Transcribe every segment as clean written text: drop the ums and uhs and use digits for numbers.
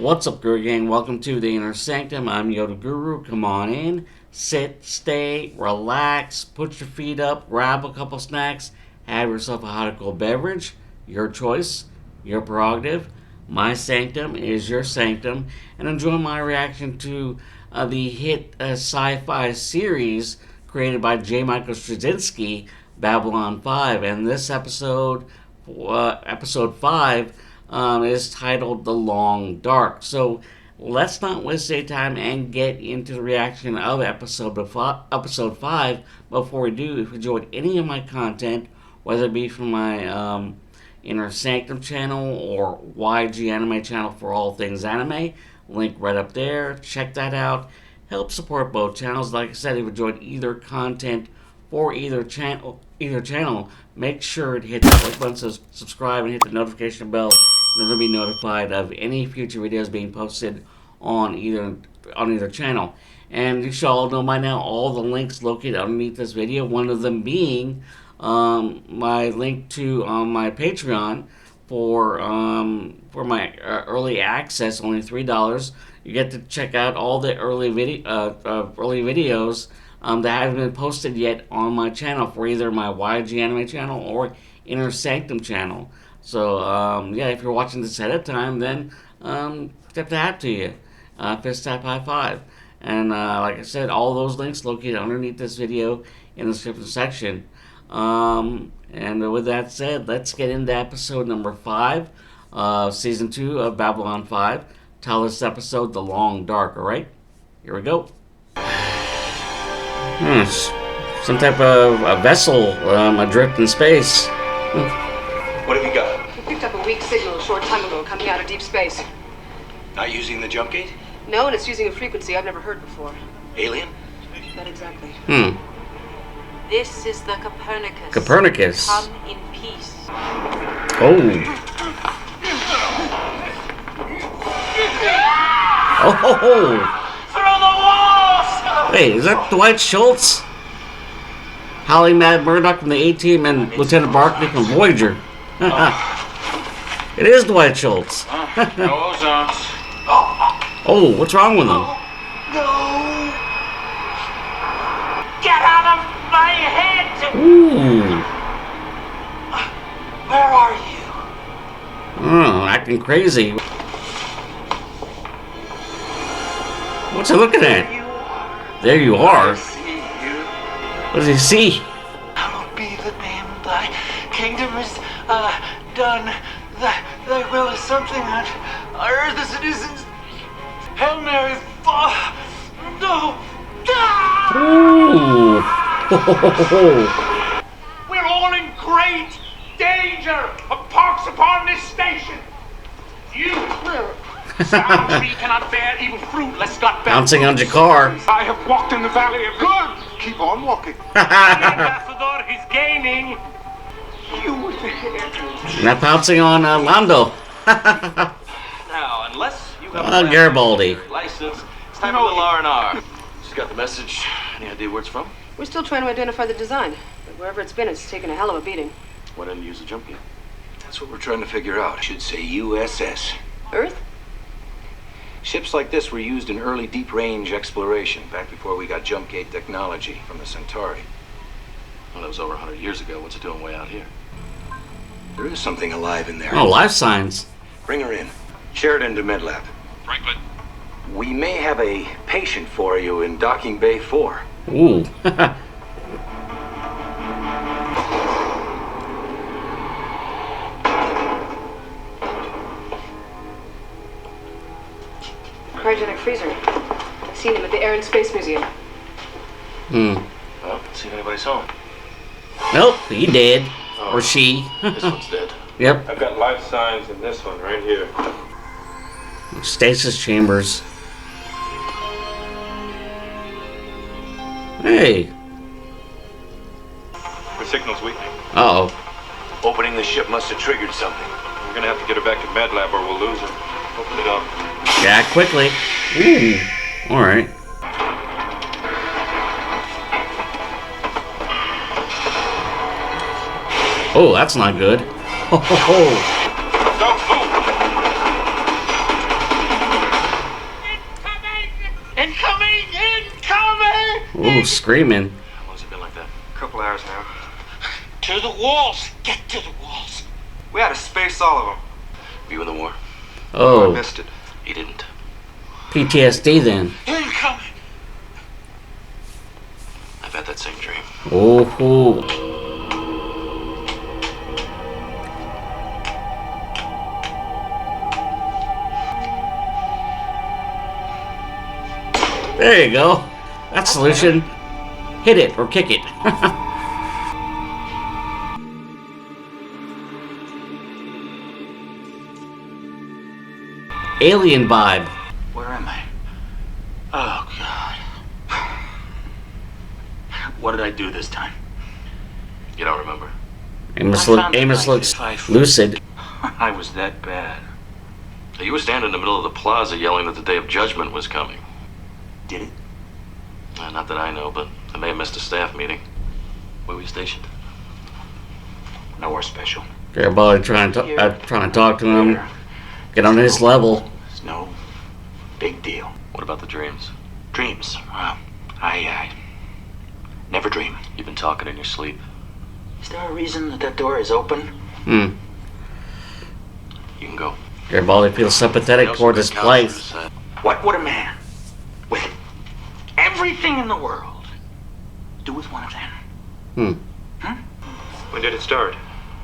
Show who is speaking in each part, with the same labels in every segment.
Speaker 1: What's up, Guru Gang? Welcome to the Inner Sanctum. I'm Yoda Guru. Come on in, sit, stay, relax, put your feet up, grab a couple snacks, have yourself a hot or cold beverage. Your choice, your prerogative. My sanctum is your sanctum, and enjoy my reaction to the hit sci-fi series created by J. Michael Straczynski, Babylon 5. And this episode, episode 5, is titled The Long Dark. So let's not waste any time and get into the reaction of episode 5. Before we do, if you enjoyed any of my content, whether it be from my Inner Sanctum channel or YG Anime channel for all things anime, link right up there. Check that out. Help support both channels. Like I said, if you enjoyed either content for either channel, make sure to hit that like button, subscribe, and hit the notification bell in order to be notified of any future videos being posted on either channel. And you should all know by now all the links located underneath this video. One of them being my link to my Patreon for my early access, only $3. You get to check out all the early videos that haven't been posted yet on my channel for either my YG Anime channel or Inner Sanctum channel. So yeah, if you're watching this ahead of time, then tip the hat to you. Fist tap high five. And like I said, all those links located underneath this video in the description section. And with that said, let's get into episode number 5, season 2 of Babylon 5. Title this episode The Long Dark. Alright, here we go. Some type of a vessel adrift in space.
Speaker 2: What have you got?
Speaker 3: We picked up a weak signal a short time ago coming out of deep space.
Speaker 2: Not using the jump gate?
Speaker 3: No, and it's using a frequency I've never heard before.
Speaker 2: Alien?
Speaker 3: Not exactly.
Speaker 4: This is the Copernicus.
Speaker 1: Copernicus.
Speaker 4: Come in peace.
Speaker 1: Oh. Oh.
Speaker 2: Through the walls!
Speaker 1: Wait, is that Dwight Schultz? Holly Mad Murdoch from the A-Team and Lieutenant Barkley from Voyager. It is Dwight Schultz.
Speaker 2: No ozons.
Speaker 1: Oh, what's wrong with him?
Speaker 2: No! Get out of my head!
Speaker 1: Ooh.
Speaker 2: Where are you?
Speaker 1: Oh, acting crazy. What's he looking at? There you are.
Speaker 2: I see you.
Speaker 1: What does he see?
Speaker 2: Hallowed be the name. Thy kingdom is done. Thy will is something on earth as it is in. Hail Mary. No.
Speaker 1: Ooh.
Speaker 5: We're all in great danger of pox upon this station. You, sound tree cannot bear evil fruit lest God bear.
Speaker 1: Bouncing on your car.
Speaker 5: I have walked in the valley of
Speaker 2: Good. Keep on walking.
Speaker 5: The ambassador is gaining.
Speaker 2: You with the hair.
Speaker 1: Not bouncing on Lando.
Speaker 6: Now, unless you have
Speaker 1: Garibaldi.
Speaker 6: license, it's time for a little R&R. She's got the message. Any idea where it's from?
Speaker 3: We're still trying to identify the design, but wherever it's been, it's taken a hell of a beating.
Speaker 6: Why didn't you use the jump gate?
Speaker 2: That's what we're trying to figure out. I should say USS.
Speaker 3: Earth?
Speaker 2: Ships like this were used in early deep-range exploration, back before we got jump gate technology from the Centauri.
Speaker 6: Well, that was over 100 years ago. What's it doing way out here?
Speaker 2: There is something alive in there.
Speaker 1: Oh, life signs.
Speaker 2: Bring her in. Sheridan to MedLab.
Speaker 5: Franklin.
Speaker 2: We may have a patient for you in Docking Bay 4.
Speaker 1: Ooh.
Speaker 3: Cryogenic freezer. I've seen them at the Air and Space Museum.
Speaker 6: Well, see if anybody's home.
Speaker 1: Nope, he dead. Or she.
Speaker 6: This one's dead.
Speaker 1: Yep.
Speaker 5: I've got life signs in this one right here.
Speaker 1: Stasis chambers. Hey.
Speaker 5: The signal's weakening.
Speaker 1: Uh-oh.
Speaker 2: Opening the ship must have triggered something.
Speaker 5: We're gonna have to get her back to MedLab or we'll lose her. Open it up.
Speaker 1: Jack quickly. Ooh. Alright. Oh, that's not good. Ho, ho, ho.
Speaker 5: Don't move!
Speaker 1: Ooh, screaming.
Speaker 6: How long's it been like that?
Speaker 7: A couple hours now.
Speaker 2: To the walls! Get to the walls!
Speaker 7: We had to space all of them.
Speaker 6: Were you in the war?
Speaker 7: I
Speaker 1: Oh,
Speaker 7: missed it.
Speaker 6: He didn't.
Speaker 1: PTSD then.
Speaker 2: Incoming!
Speaker 6: I've had that same dream.
Speaker 1: Ooh. There you go. That's the solution. Hit it or kick it. Alien vibe.
Speaker 2: Where am I? Oh, God. What did I do this time?
Speaker 6: You don't remember?
Speaker 1: Amos,
Speaker 2: I found the
Speaker 1: Amos looks
Speaker 2: device.
Speaker 1: lucid.
Speaker 2: I was that bad.
Speaker 6: You were standing in the middle of the plaza yelling that the day of judgment was coming.
Speaker 2: Did it?
Speaker 6: Not that I know, but I may have missed a staff meeting. Where were you stationed?
Speaker 2: Nowhere special.
Speaker 1: Garibaldi trying to talk to him. Get on his level.
Speaker 2: It's no big deal.
Speaker 6: What about the dreams?
Speaker 2: Dreams. Well, I never dream.
Speaker 6: You've been talking in your sleep.
Speaker 2: Is there a reason that that door is open?
Speaker 6: You can go.
Speaker 1: Garibaldi feels sympathetic toward his place.
Speaker 2: What would a man with everything in the world do with one of them?
Speaker 7: When did it start?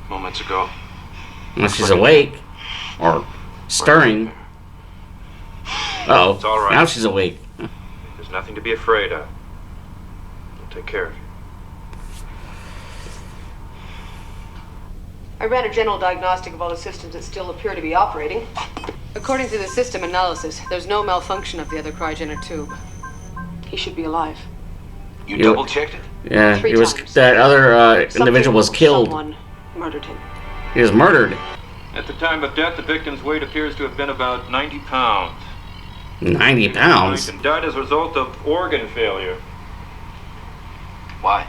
Speaker 6: Moments ago.
Speaker 1: Well, she's awake. Or stirring. Uh-oh.
Speaker 7: It's all right.
Speaker 1: Now she's awake.
Speaker 7: There's nothing to be afraid of. I'll take care of you.
Speaker 3: I ran a general diagnostic of all the systems that still appear to be operating. According to the system analysis, there's no malfunction of the other cryogenic tube. He should be alive.
Speaker 2: You
Speaker 1: Yeah.
Speaker 2: double-checked it?
Speaker 1: Yeah,
Speaker 3: 3
Speaker 1: he was.
Speaker 3: times.
Speaker 1: That other individual was
Speaker 3: Something or
Speaker 1: killed.
Speaker 3: Someone murdered him.
Speaker 1: He was murdered.
Speaker 7: At the time of death, the victim's weight appears to have been about 90 pounds.
Speaker 1: 90 pounds.
Speaker 7: And died as a result of organ failure.
Speaker 2: Why?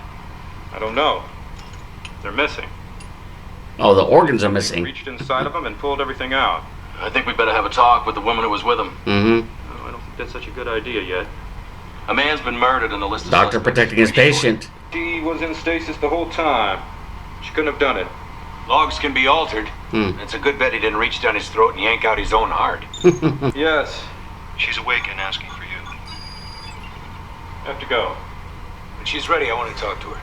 Speaker 7: I don't know. They're missing.
Speaker 1: Oh, the organs are
Speaker 7: They
Speaker 1: missing.
Speaker 7: reached inside of him and pulled everything out.
Speaker 6: I think we better have a talk with the woman who was with him.
Speaker 1: Mm-hmm.
Speaker 7: Oh, I don't think that's such a good idea yet.
Speaker 6: A man's been murdered and the list of
Speaker 1: Doctor
Speaker 6: suspects
Speaker 1: protecting
Speaker 6: is
Speaker 1: his
Speaker 6: pretty short.
Speaker 1: patient.
Speaker 7: She was in stasis the whole time. She couldn't have done it.
Speaker 2: Logs can be altered.
Speaker 1: Hmm.
Speaker 2: It's a good bet he didn't reach down his throat and yank out his own heart.
Speaker 7: Yes.
Speaker 8: She's awake and asking for you.
Speaker 7: Have to go.
Speaker 2: When she's ready, I want to talk to her.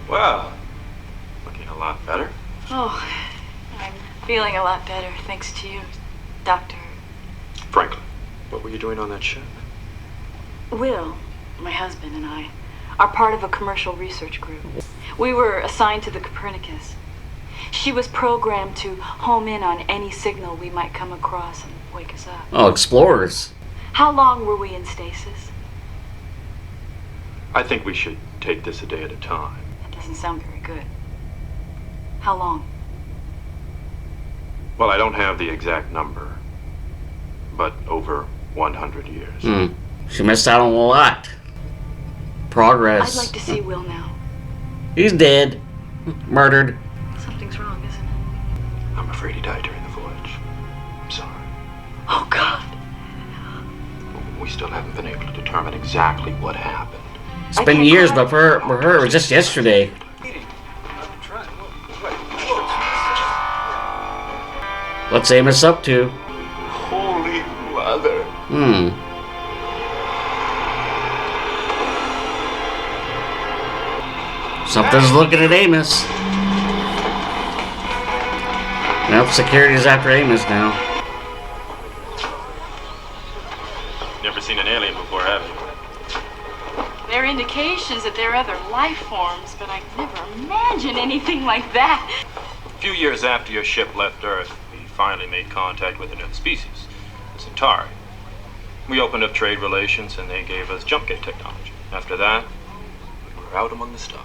Speaker 7: Well, looking a lot better.
Speaker 4: Oh, I'm feeling a lot better thanks to you, Doctor.
Speaker 7: Franklin, what were you doing on that ship?
Speaker 4: Will, my husband, and I are part of a commercial research group. We were assigned to the Copernicus. She was programmed to home in on any signal we might come across and wake us up.
Speaker 1: Oh, explorers.
Speaker 4: How long were we in stasis?
Speaker 7: I think we should take this a day at a time.
Speaker 4: That doesn't sound very good. How long?
Speaker 7: Well, I don't have the exact number, but over 100 years.
Speaker 1: Hmm. She missed out on a lot. Progress.
Speaker 4: I'd like to see Will now.
Speaker 1: He's dead. Murdered.
Speaker 4: Something's wrong, isn't it?
Speaker 7: I'm afraid he died during the voyage. I'm sorry.
Speaker 4: Oh, God.
Speaker 7: We still haven't been able to determine exactly what happened.
Speaker 1: It's been years, but for her, it was just yesterday. What's Amos up to?
Speaker 2: Holy Mother.
Speaker 1: Something's looking at Amos. Nope, security's after Amos now.
Speaker 7: Never seen an alien before, have you?
Speaker 4: There are indications that there are other life forms, but I'd never imagine anything like that.
Speaker 7: A few years after your ship left Earth, we finally made contact with another species, the Centauri. We opened up trade relations and they gave us jump kit technology. After that, we were out among the stars.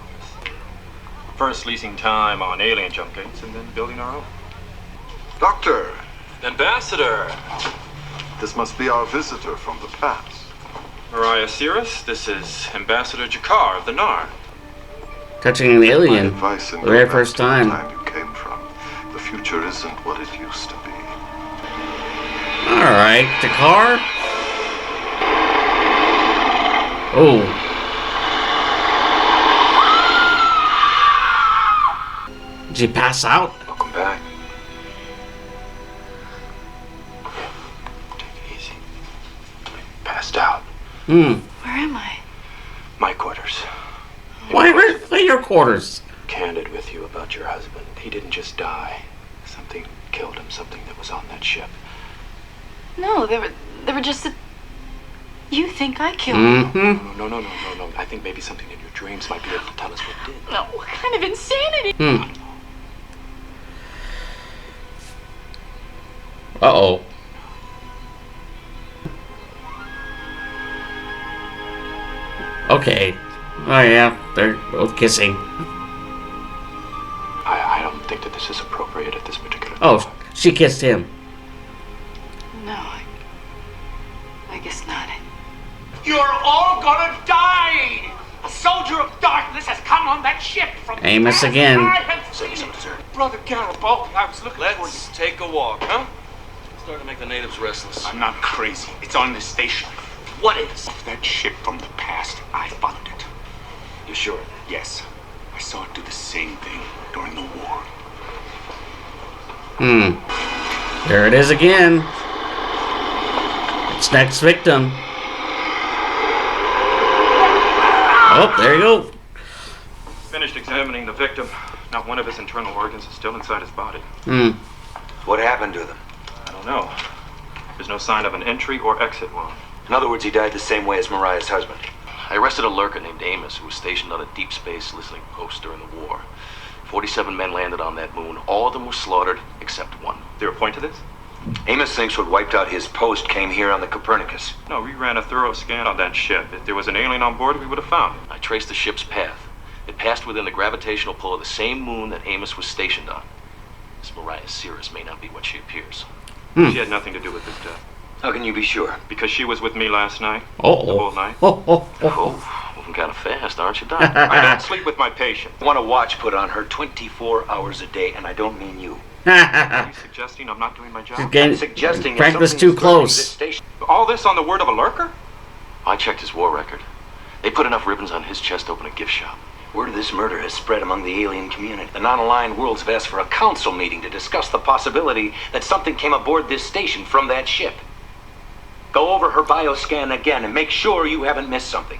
Speaker 7: First leasing time on alien jump kits and then building our own.
Speaker 9: Doctor,
Speaker 7: Ambassador!
Speaker 9: this must be our visitor from the past.
Speaker 7: Mariah Cirrus, this is Ambassador Jakar of the Nar.
Speaker 1: Touching an alien.
Speaker 9: Advice in
Speaker 1: The very
Speaker 9: going back
Speaker 1: first
Speaker 9: to the
Speaker 1: time.
Speaker 9: time you came from. The future isn't what it used to be.
Speaker 1: Alright, the car. Oh. Did she pass out?
Speaker 6: Welcome back. Take it easy. Passed out.
Speaker 1: Hmm.
Speaker 4: Where am I?
Speaker 6: My quarters.
Speaker 1: Why are your quarters?
Speaker 6: Candid with you about your husband. He didn't just die. Something killed him. Something that was on that ship.
Speaker 4: No, they were just a... You think I killed him?
Speaker 1: Mm-hmm.
Speaker 6: No. I think maybe something in your dreams might be able to tell us what did.
Speaker 4: No, what kind of insanity?
Speaker 1: Hmm. Uh-oh. Okay. Oh yeah, they're both kissing.
Speaker 6: I don't think that this is appropriate at this particular
Speaker 1: Oh,
Speaker 6: time.
Speaker 1: she kissed him.
Speaker 4: No, I guess not.
Speaker 5: You're all gonna die! A soldier of darkness has come on that ship from
Speaker 1: Amos
Speaker 5: the
Speaker 1: again.
Speaker 5: I have seen it. Brother Garibaldi, I was looking for
Speaker 6: Let's take a walk, huh? Starting to make the natives restless.
Speaker 5: you. I'm not crazy. It's on this station.
Speaker 6: What is?
Speaker 5: That ship from the past, I found it.
Speaker 6: You sure?
Speaker 5: Yes, I saw it do the same thing during the war.
Speaker 1: Hmm. There it is again. It's next victim. Oh, there you go.
Speaker 7: Finished examining the victim. Not one of his internal organs is still inside his body.
Speaker 1: Hmm.
Speaker 8: What happened to them?
Speaker 7: I don't know. There's no sign of an entry or exit wound.
Speaker 8: In other words, he died the same way as Mariah's husband.
Speaker 6: I arrested a lurker named Amos who was stationed on a deep space listening post during the war. 47 men landed on that moon. All of them were slaughtered except one.
Speaker 7: Is there a point to this?
Speaker 8: Amos thinks what wiped out his post came here on the Copernicus.
Speaker 7: No, we ran a thorough scan on that ship. If there was an alien on board, we would have found it.
Speaker 6: I traced the ship's path. It passed within the gravitational pull of the same moon that Amos was stationed on. This Mariah Cirrus may not be what she appears.
Speaker 1: Hmm.
Speaker 7: She had nothing to do with his death.
Speaker 8: How can you be sure?
Speaker 7: Because she was with me last night.
Speaker 1: Oh.
Speaker 7: The whole night.
Speaker 1: Oh.
Speaker 6: Oh, moving kind of fast, aren't you, Doc?
Speaker 7: I don't sleep with my patient.
Speaker 8: I want a watch put on her 24 hours a day, and I don't mean you.
Speaker 7: Are you suggesting I'm not doing my job?
Speaker 1: Again,
Speaker 8: Suggesting if
Speaker 1: Frank was
Speaker 8: something
Speaker 1: too
Speaker 8: is burning this
Speaker 1: close.
Speaker 8: station-
Speaker 7: All this on the word of a lurker?
Speaker 6: I checked his war record. They put enough ribbons on his chest to open a gift shop.
Speaker 8: Word of this murder has spread among the alien community. The non-aligned worlds have asked for a council meeting to discuss the possibility that something came aboard this station from that ship. Go over her bioscan again and make sure you haven't missed something.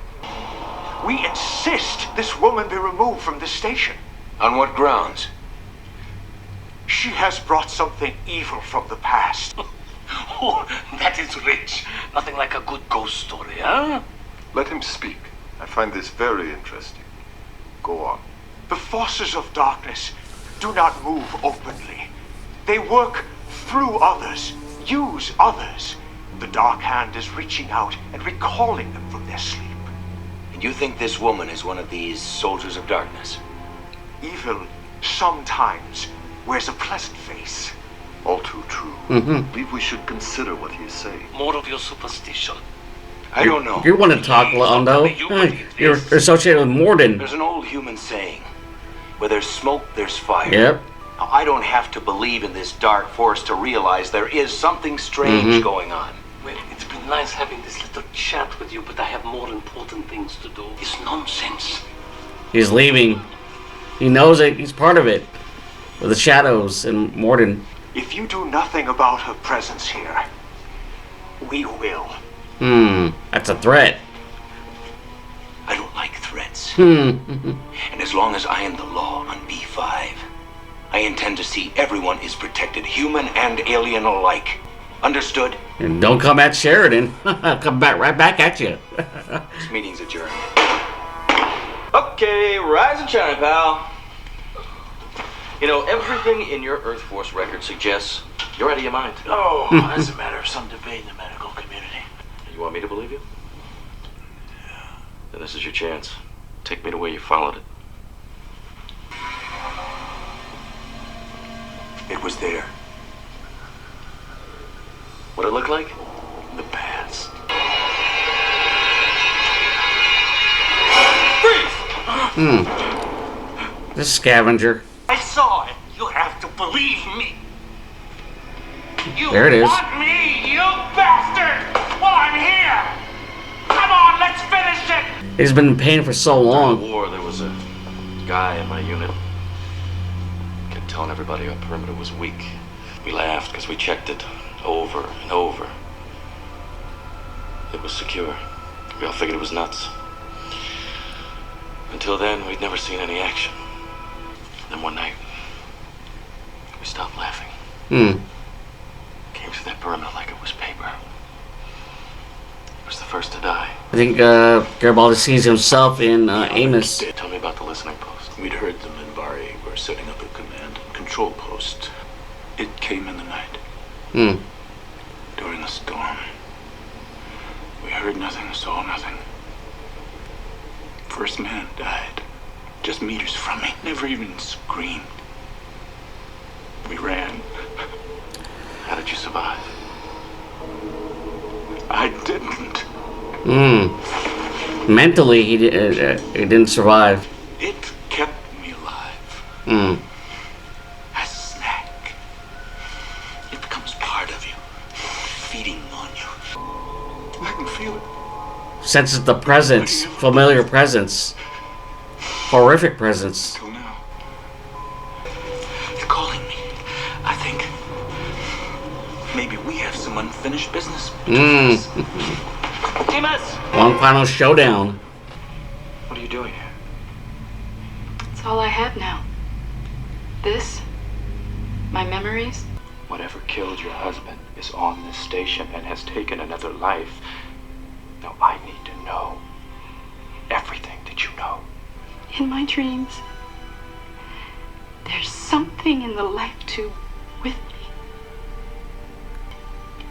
Speaker 5: We insist this woman be removed from this station.
Speaker 8: On what grounds?
Speaker 5: She has brought something evil from the past.
Speaker 2: Oh, that is rich. Nothing like a good ghost story, huh?
Speaker 9: Let him speak. I find this very interesting. Go on.
Speaker 5: The forces of darkness do not move openly. They work through others, use others. The Dark Hand is reaching out and recalling them from their sleep.
Speaker 8: And you think this woman is one of these soldiers of darkness?
Speaker 5: Evil sometimes wears a pleasant face.
Speaker 9: All too true.
Speaker 1: Mm-hmm.
Speaker 9: I believe we should consider what he is saying.
Speaker 2: More of your superstition.
Speaker 8: I don't know.
Speaker 1: You want to talk, Londo? You're associated with Morden.
Speaker 8: There's an old human saying, where there's smoke, there's fire.
Speaker 1: Yep.
Speaker 8: Now, I don't have to believe in this dark force to realize there is something strange going on.
Speaker 2: Well, it's been nice having this little chat with you, but I have more important things to do. It's nonsense.
Speaker 1: He's leaving. He knows it. He's part of it. With the shadows and Morden.
Speaker 5: If you do nothing about her presence here, we will.
Speaker 1: That's a threat.
Speaker 8: I don't like threats.
Speaker 1: Hmm.
Speaker 8: And as long as I am the law on B5, I intend to see everyone is protected, human and alien alike. Understood?
Speaker 1: And don't come at Sheridan. Come back right back at you.
Speaker 8: This meeting's adjourned.
Speaker 6: Okay, rise and shine, pal. You know, everything in your Earth Force record suggests you're out of your mind.
Speaker 2: Oh, that's a matter of some debate in the medical community.
Speaker 6: You want me to believe you? Then this is your chance. Take me to where you followed it.
Speaker 8: It was there.
Speaker 6: What'd it look like?
Speaker 2: The past.
Speaker 1: This scavenger.
Speaker 2: I saw it. You have to believe me. You
Speaker 1: There it is.
Speaker 2: want me, you bastard! Well, I'm here. Come on, let's finish it.
Speaker 1: He's been in pain for so
Speaker 6: During
Speaker 1: long.
Speaker 6: the war, there was a guy in my unit. telling everybody our perimeter was weak. We laughed because we checked it over and over. It was secure. We all figured it was nuts. Until then, we'd never seen any action. Then one night, we stopped laughing. Came through that perimeter like it was paper. He was the first to die.
Speaker 1: I think Garibaldi sees himself in Amos.
Speaker 6: Tell me about the listening post.
Speaker 10: We'd heard the Minbari were setting up a command and control post. It came in the night. During a storm. We heard nothing, saw nothing. First man died. Just meters from me. Never even screamed. We ran.
Speaker 6: How did you survive?
Speaker 10: I didn't.
Speaker 1: Mentally, he didn't survive.
Speaker 10: It kept me alive. A snack. It becomes part of you. Feeding on you. I can feel it.
Speaker 1: Senses the presence, familiar presence, horrific presence.
Speaker 10: Till now. They're calling me. I think maybe we have some unfinished business between us. Amos!
Speaker 1: One final showdown.
Speaker 7: What are you doing here?
Speaker 4: It's all I have now. This, my memories.
Speaker 7: Whatever killed your husband is on this station and has taken another life. Now I need to know everything that you know.
Speaker 4: In my dreams, there's something in the life tube with me.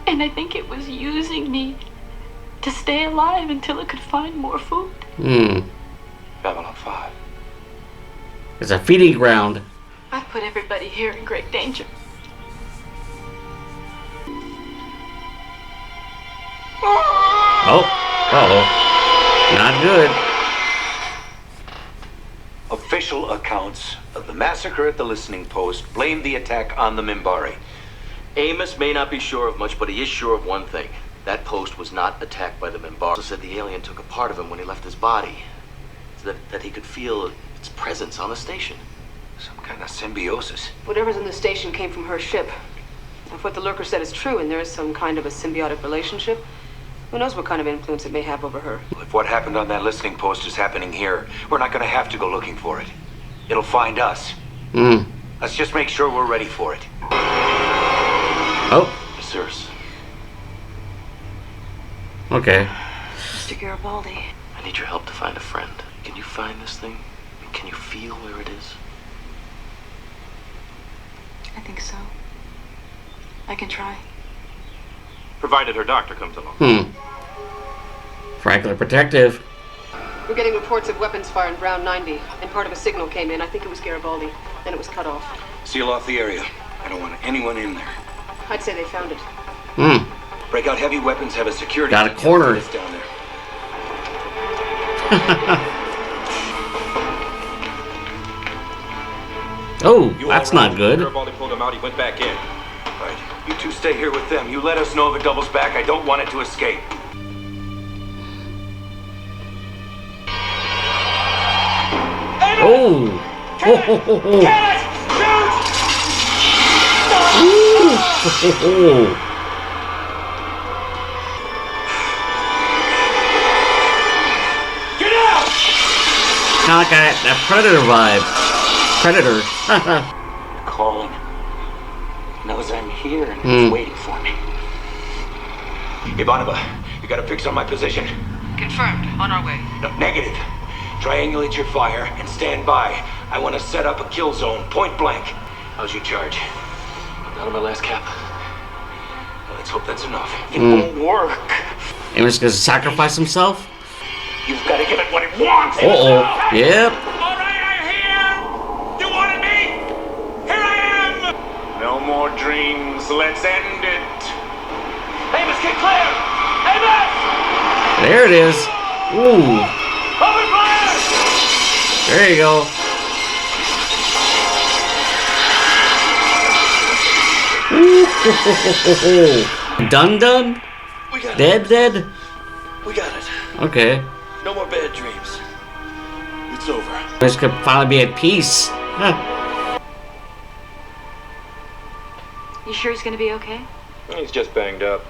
Speaker 4: And I think it was using me to stay alive until it could find more food.
Speaker 7: Babylon 5.
Speaker 1: It's a feeding ground.
Speaker 4: I've put everybody here in great danger.
Speaker 1: Oh, uh-oh. Not good.
Speaker 8: Official accounts of the massacre at the listening post blame the attack on the Minbari.
Speaker 6: Amos may not be sure of much, but he is sure of one thing. That post was not attacked by the Minbari. He said the alien took a part of him when he left his body. So that he could feel its presence on the station.
Speaker 8: Some kind of symbiosis.
Speaker 3: Whatever's in the station came from her ship. If what the lurker said is true and there is some kind of a symbiotic relationship, who knows what kind of influence it may have over her.
Speaker 8: If what happened on that listening post is happening here, we're not going to have to go looking for it. It'll find us. Let's just make sure we're ready for it.
Speaker 1: Oh,
Speaker 6: Sirs,
Speaker 1: okay.
Speaker 4: Mr. Garibaldi.
Speaker 6: I need your help to find a friend. Can you find this thing? Can you feel where it is?
Speaker 4: I think so. I can try.
Speaker 7: Provided her doctor comes along.
Speaker 1: Frankly protective.
Speaker 3: We're getting reports of weapons fire in Brown 90, and part of a signal came in. I think it was Garibaldi. Then it was cut off.
Speaker 8: Seal off the area. I don't want anyone in there.
Speaker 3: I'd say they found it.
Speaker 8: Break out heavy weapons, have a security.
Speaker 1: Got a corner.
Speaker 8: It's down there.
Speaker 1: Oh, that's not good.
Speaker 7: Garibaldi pulled him out, he went back in.
Speaker 8: Right. You two stay here with them. You let us know if it doubles back. I don't want it to escape.
Speaker 1: Oh!
Speaker 2: Get out!
Speaker 1: Kind of like that Predator vibe. Predator.
Speaker 8: Calling. Knows I'm here and it's waiting for me. Ivanova, you got a fix on my position?
Speaker 3: Confirmed. On our way.
Speaker 8: No, negative. Triangulate your fire and stand by. I want to set up a kill zone, point blank. How's your charge?
Speaker 6: Down to my last cap.
Speaker 8: Well, let's hope that's enough. It won't work.
Speaker 1: Amos gonna sacrifice himself?
Speaker 8: You've got to give it what it wants.
Speaker 1: Uh-oh. Yep.
Speaker 2: All right, I'm here! You wanted me? Here I am!
Speaker 10: No more dreams. Let's end it.
Speaker 2: Amos, get clear! Amos!
Speaker 1: There it is. Ooh.
Speaker 2: Open fire!
Speaker 1: There you go. Done?
Speaker 2: We got
Speaker 1: Dead?
Speaker 2: it. We got it.
Speaker 1: Okay.
Speaker 2: No more bad dreams. It's over.
Speaker 1: This could finally be at peace. Huh.
Speaker 4: You sure he's gonna be okay?
Speaker 7: He's just banged up.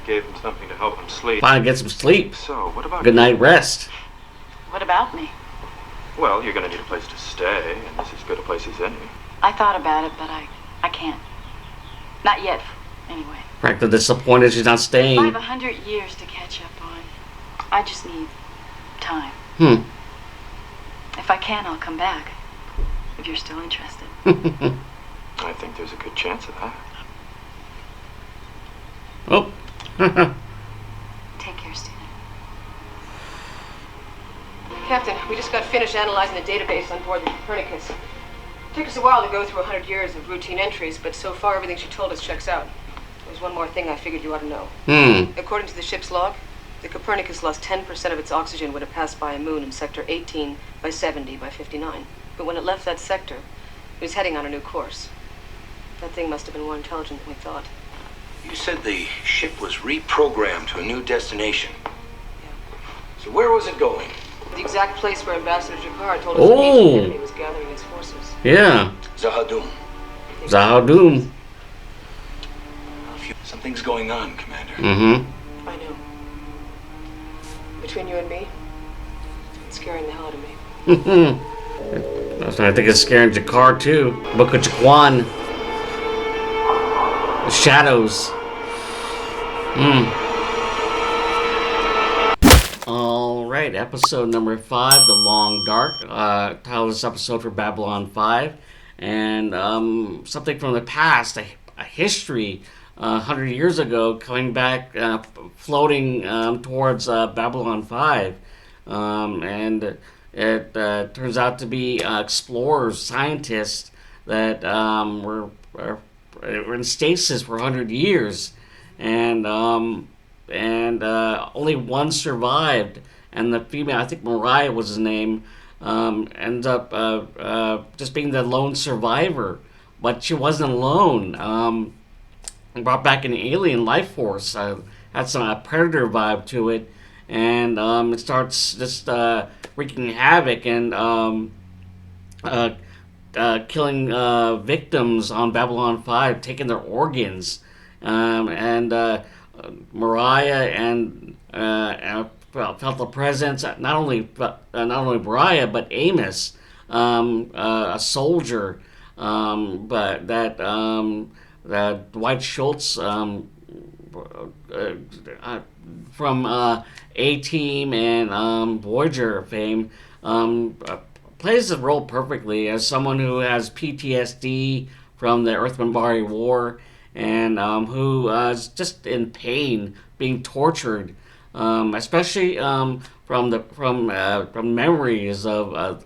Speaker 7: I gave him something to help him sleep.
Speaker 1: Finally get some sleep.
Speaker 7: So, what about
Speaker 1: Good
Speaker 7: you?
Speaker 1: night rest.
Speaker 4: What about me?
Speaker 7: Well, you're gonna need a place to stay, and this is as good a place as any.
Speaker 4: I thought about it, but I can't. Not yet, anyway.
Speaker 1: Frankly disappointed she's not
Speaker 4: I
Speaker 1: staying.
Speaker 4: have 100 years to catch up on. I just need time. If I can, I'll come back. If you're still interested.
Speaker 7: I think there's a good chance of that.
Speaker 1: Oh.
Speaker 4: Take care, Stephen.
Speaker 3: Captain, we just got finished analyzing the database on board the Copernicus. It took us a while to go through 100 years of routine entries, but so far everything she told us checks out. There's one more thing I figured you ought to know. According to the ship's log, the Copernicus lost 10% of its oxygen when it passed by a moon in sector 18 by 70 by 59. But when it left that sector, it was heading on a new course. That thing must have been more intelligent than we thought.
Speaker 8: You said the ship was reprogrammed to a new destination.
Speaker 3: Yeah.
Speaker 8: So where was it going?
Speaker 3: The exact place where Ambassador Jakar told us
Speaker 1: Oh.
Speaker 3: the ancient enemy was gathering its forces.
Speaker 1: Yeah.
Speaker 8: Zahadum.
Speaker 1: Zahadum.
Speaker 8: Something's going on, Commander.
Speaker 3: I know. Between you and me, it's scaring the hell out of me.
Speaker 1: I think it's scaring Jakar too. Book of Jaquan. The shadows. Alright, episode number 5, The Long Dark. Title of this episode for Babylon 5. And something from the past, a history 100 years ago, coming back, floating towards Babylon 5. And it turns out to be explorers, scientists that were in stasis for 100 years. And only one survived, and the female, I think Mariah was his name, ends up just being the lone survivor. But she wasn't alone. Brought back an alien life force, had some predator vibe to it, and it starts just wreaking havoc and killing victims on Babylon 5, taking their organs. Mariah and felt the presence not only Mariah but Amos, a soldier, but that Dwight Schultz from A-Team and Voyager fame plays the role perfectly as someone who has PTSD from the Earth Minbari War, and who is just in pain, being tortured, especially from memories of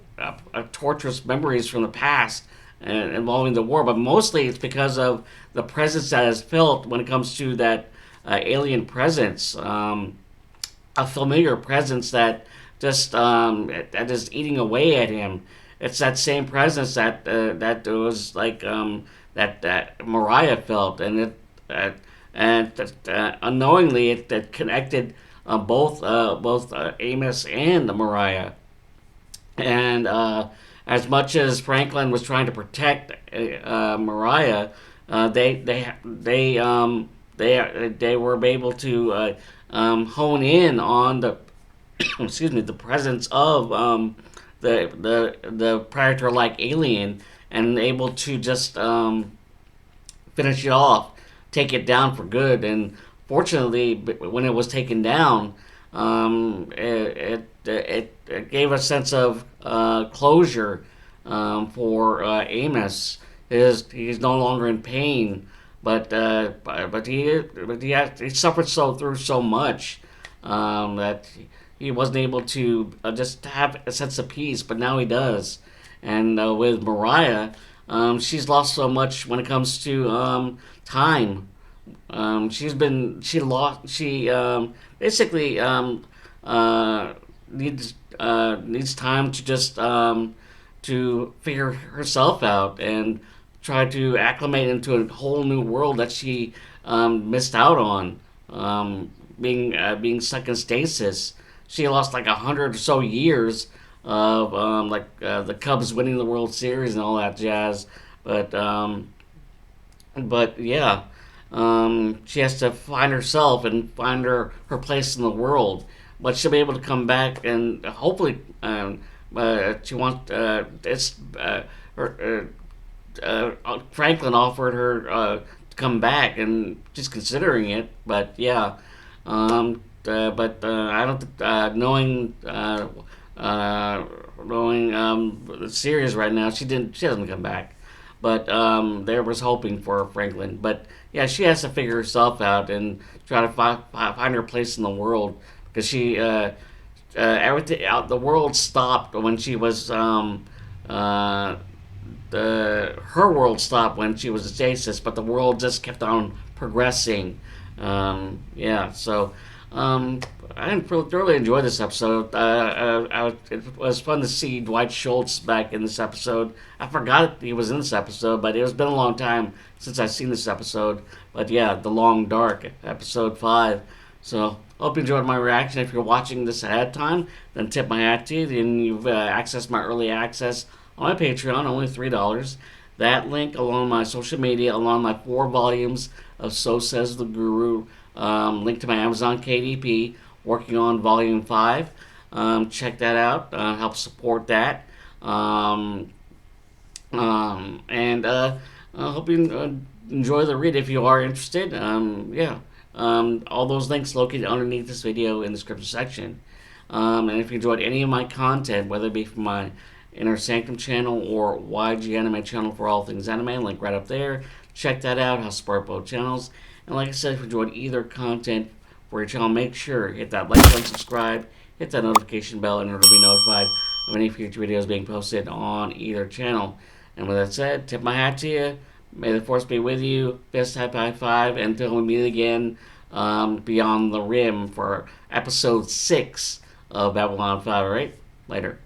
Speaker 1: torturous memories from the past involving the war. But mostly it's because of the presence that is felt when it comes to that alien presence, a familiar presence that just that is eating away at him. It's that same presence that was like that Mariah felt, and unknowingly it connected both Amos and Mariah. And as much as Franklin was trying to protect Mariah, they were able to hone in on the the presence of the predator-like alien, and able to just finish it off, take it down for good. And fortunately, when it was taken down, it gave a sense of closure for Amos. He's no longer in pain, but he suffered through so much that he wasn't able to just have a sense of peace. But now he does. And with Mariah, she's lost so much when it comes to time. She basically needs time to just to figure herself out and try to acclimate into a whole new world that she missed out on, being stuck in stasis. She lost like 100 or so years of the Cubs winning the World Series and all that jazz. But but yeah, she has to find herself and find her place in the world. But she'll be able to come back and hopefully, she wants. It's her. Franklin offered her to come back, and she's considering it. But yeah, I don't. Knowing the series right now, she didn't. She doesn't come back. But there was hoping for Franklin. But yeah, she has to figure herself out and try to find her place in the world because she everything out the world stopped when she was her world stopped when she was a stasis, but the world just kept on progressing. Yeah, so um, I thoroughly enjoyed this episode. It was fun to see Dwight Schultz back in this episode. I forgot he was in this episode, but it's been a long time since I've seen this episode. But yeah, The Long Dark, episode 5. So, hope you enjoyed my reaction. If you're watching this ahead of time, then tip my hat to you. Then you've accessed my early access on my Patreon, only $3. That link, along my social media, along my 4 volumes of So Says the Guru, link to my Amazon KDP, working on Volume 5. Check that out. Help support that. And I hope you enjoy the read if you are interested. Yeah. All those links located underneath this video in the description section. And if you enjoyed any of my content, whether it be from my Inner Sanctum channel or YG Anime channel for all things anime, link right up there. Check that out. I'll support both channels. And like I said, if you enjoyed either content for your channel, make sure hit that like button, subscribe, hit that notification bell in order to be notified of any future videos being posted on either channel. And with that said, tip my hat to you. May the force be with you. Best type high five. Until we meet again, Beyond the Rim for episode 6 of Babylon 5. Alright? Later.